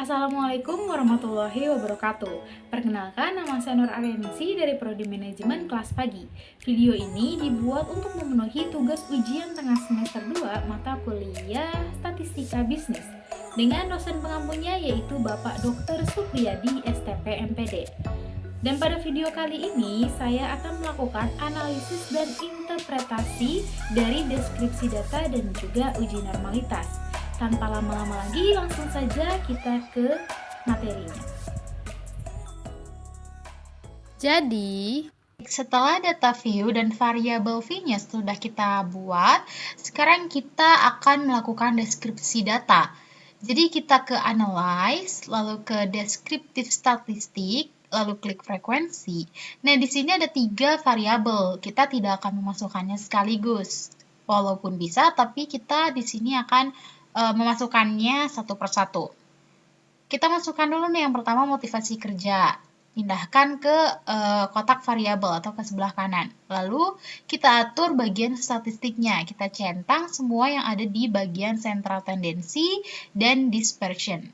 Assalamualaikum warahmatullahi wabarakatuh. Perkenalkan, nama saya Nur Arianisi dari Prodi Manajemen Kelas Pagi. Video ini dibuat untuk memenuhi tugas ujian tengah semester 2 mata kuliah Statistika Bisnis dengan dosen pengampunya yaitu Bapak Dr. Supriyadi STP MPD. Dan pada video kali ini saya akan melakukan analisis dan interpretasi dari deskripsi data dan juga uji normalitas. Tanpa lama-lama lagi, langsung saja kita ke materinya. Jadi, setelah data view dan variabel v-nya sudah kita buat, sekarang kita akan melakukan deskripsi data. Jadi kita ke analyze, lalu ke descriptive statistik, lalu klik frekuensi. Nah, di sini ada 3 variabel. Kita tidak akan memasukkannya sekaligus. Walaupun bisa, tapi kita di sini akan memasukkannya satu persatu. Kita masukkan dulu nih yang pertama motivasi kerja. Pindahkan ke kotak variabel atau ke sebelah kanan. Lalu kita atur bagian statistiknya. Kita centang semua yang ada di bagian sentral tendensi dan dispersion.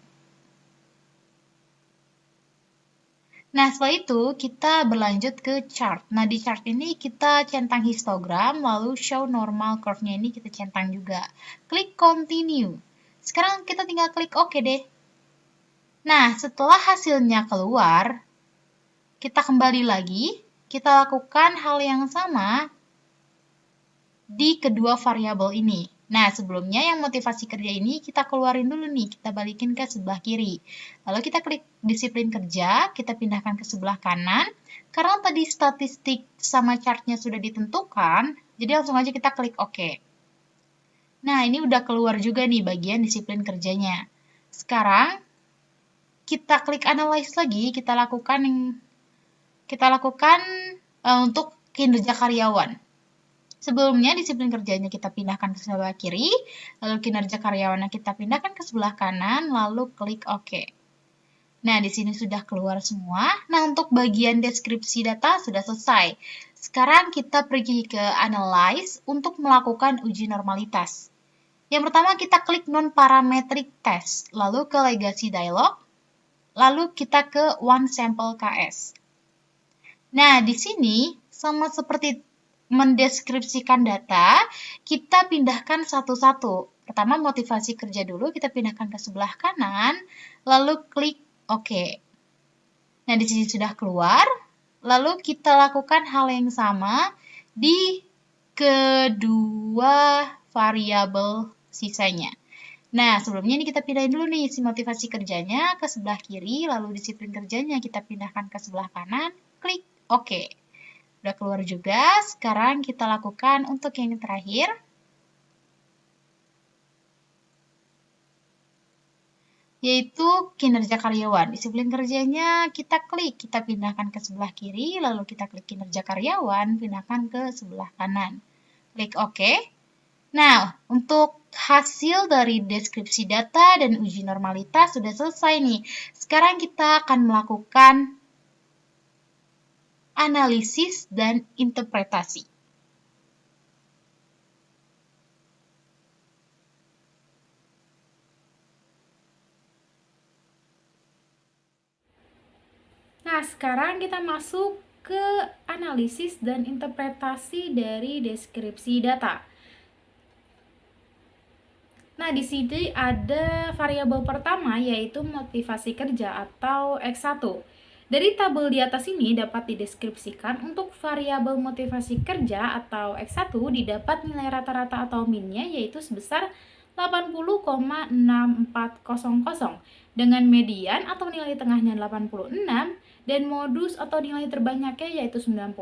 Nah, setelah itu kita berlanjut ke chart. Nah, di chart ini kita centang histogram, lalu show normal curve-nya ini kita centang juga. Klik continue. Sekarang kita tinggal klik OK deh. Nah, setelah hasilnya keluar, kita kembali lagi, kita lakukan hal yang sama di kedua variabel ini. Nah, sebelumnya yang motivasi kerja ini kita keluarin dulu nih, kita balikin ke sebelah kiri. Lalu kita klik disiplin kerja, kita pindahkan ke sebelah kanan. Karena tadi statistik sama chartnya sudah ditentukan, jadi langsung aja kita klik OK. Nah, ini udah keluar juga nih bagian disiplin kerjanya. Sekarang, kita klik analyze lagi, kita lakukan untuk kinerja karyawan. Sebelumnya disiplin kerjanya kita pindahkan ke sebelah kiri, lalu kinerja karyawannya kita pindahkan ke sebelah kanan, lalu klik OK. Nah, di sini sudah keluar semua. Nah, untuk bagian deskripsi data sudah selesai. Sekarang kita pergi ke Analyze untuk melakukan uji normalitas. Yang pertama kita klik Non-Parametric Test, lalu ke Legacy Dialog, lalu kita ke One Sample KS. Nah, di sini sama seperti mendeskripsikan data, kita pindahkan satu-satu. Pertama, motivasi kerja dulu, kita pindahkan ke sebelah kanan, lalu klik OK. Nah, di sini sudah keluar, lalu kita lakukan hal yang sama di kedua variabel sisanya. Nah, sebelumnya ini kita pindahin dulu nih si motivasi kerjanya ke sebelah kiri, lalu disiplin kerjanya kita pindahkan ke sebelah kanan, klik OK. Udah keluar juga, sekarang kita lakukan untuk yang terakhir. Yaitu kinerja karyawan. Disiplin kerjanya kita klik, kita pindahkan ke sebelah kiri, lalu kita klik kinerja karyawan, pindahkan ke sebelah kanan. Klik OK. Nah, untuk hasil dari deskripsi data dan uji normalitas sudah selesai nih. Sekarang kita akan melakukan analisis dan interpretasi. Nah, sekarang kita masuk ke analisis dan interpretasi dari deskripsi data. Nah, di sini ada variabel pertama yaitu motivasi kerja atau X1. Dari tabel di atas ini dapat dideskripsikan untuk variabel motivasi kerja atau X1 didapat nilai rata-rata atau minnya yaitu sebesar 80,6400 dengan median atau nilai tengahnya 86 dan modus atau nilai terbanyaknya yaitu 90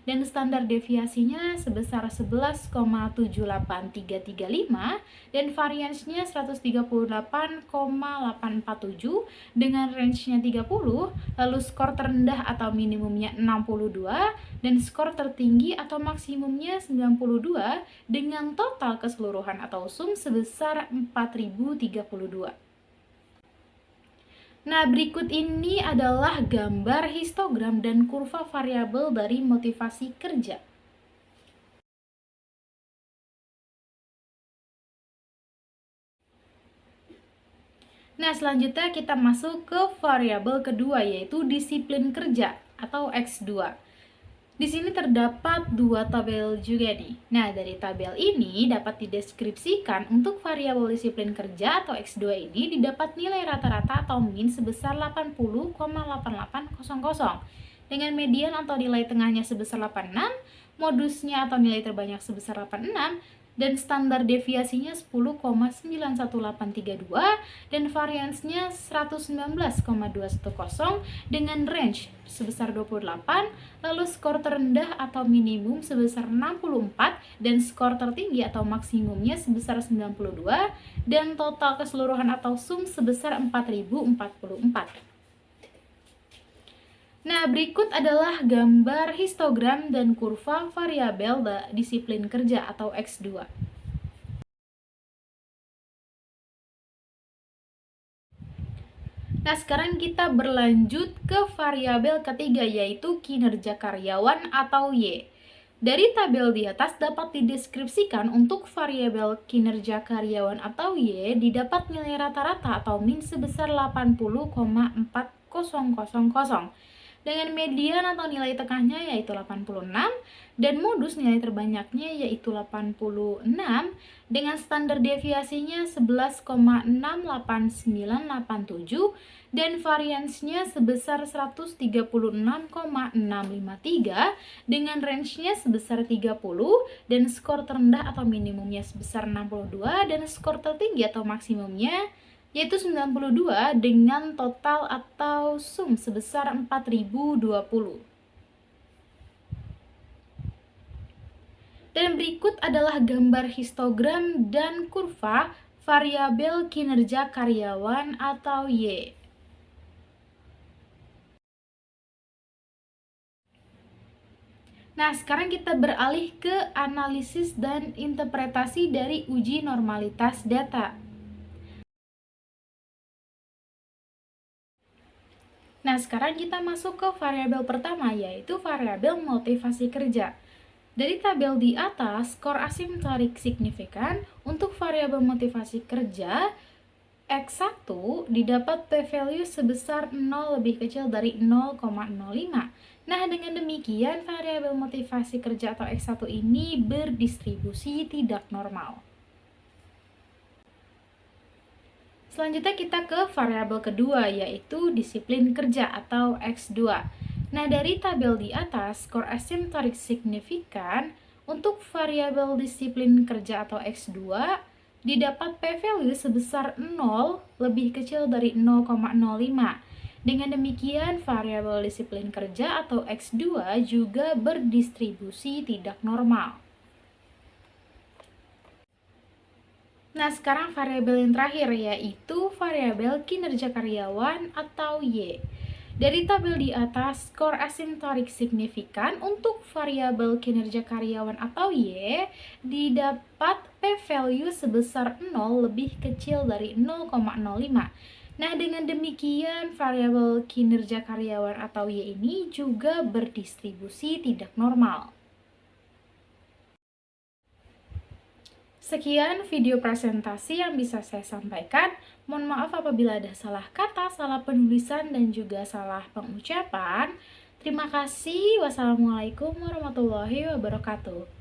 dan standar deviasinya sebesar 11,78335 dan variansnya 138,847 dengan range-nya 30, lalu skor terendah atau minimumnya 62 dan skor tertinggi atau maksimumnya 92 dengan total keseluruhan atau sum sebesar 4032. Nah, berikut ini adalah gambar histogram dan kurva variabel dari motivasi kerja. Nah, selanjutnya kita masuk ke variabel kedua, yaitu disiplin kerja atau X2. Di sini terdapat dua tabel juga nih. Nah, dari tabel ini dapat dideskripsikan untuk variabel disiplin kerja atau X2 ini didapat nilai rata-rata atau min sebesar 80,8800 dengan median atau nilai tengahnya sebesar 86, modusnya atau nilai terbanyak sebesar 86, dan standar deviasinya 10,91832 dan variansnya 119,210 dengan range sebesar 28, lalu skor terendah atau minimum sebesar 64 dan skor tertinggi atau maksimumnya sebesar 92 dan total keseluruhan atau sum sebesar 4044. Nah, berikut adalah gambar histogram dan kurva variabel disiplin kerja atau X2. Nah, sekarang kita berlanjut ke variabel ketiga, yaitu kinerja karyawan atau Y. Dari tabel di atas dapat dideskripsikan untuk variabel kinerja karyawan atau Y didapat nilai rata-rata atau min sebesar 80,4000 dengan median atau nilai tengahnya yaitu 86 dan modus nilai terbanyaknya yaitu 86 dengan standar deviasinya 11,68987 dan variansnya sebesar 136,653 dengan range-nya sebesar 30 dan skor terendah atau minimumnya sebesar 62 dan skor tertinggi atau maksimumnya yaitu 92 dengan total atau sum sebesar 4020. Dan berikut adalah gambar histogram dan kurva variabel kinerja karyawan atau Y. Nah, sekarang kita beralih ke analisis dan interpretasi dari uji normalitas data. Nah, sekarang kita masuk ke variabel pertama, yaitu variabel motivasi kerja. Dari tabel di atas, skor asimptotik signifikan untuk variabel motivasi kerja X1 didapat p-value sebesar 0 lebih kecil dari 0,05. Nah, dengan demikian variabel motivasi kerja atau X1 ini berdistribusi tidak normal. Selanjutnya kita ke variabel kedua, yaitu disiplin kerja atau X2. Nah, dari tabel di atas, skor asimptotik signifikan untuk variabel disiplin kerja atau X2 didapat p-value sebesar 0 lebih kecil dari 0,05. Dengan demikian, variabel disiplin kerja atau X2 juga berdistribusi tidak normal. Nah, sekarang variabel yang terakhir yaitu variabel kinerja karyawan atau Y. Dari tabel di atas, skor asimptotik signifikan untuk variabel kinerja karyawan atau Y didapat p-value sebesar 0 lebih kecil dari 0,05. Nah, dengan demikian variabel kinerja karyawan atau Y ini juga berdistribusi tidak normal. Sekian video presentasi yang bisa saya sampaikan. Mohon maaf apabila ada salah kata, salah penulisan, dan juga salah pengucapan. Terima kasih. Wassalamualaikum warahmatullahi wabarakatuh.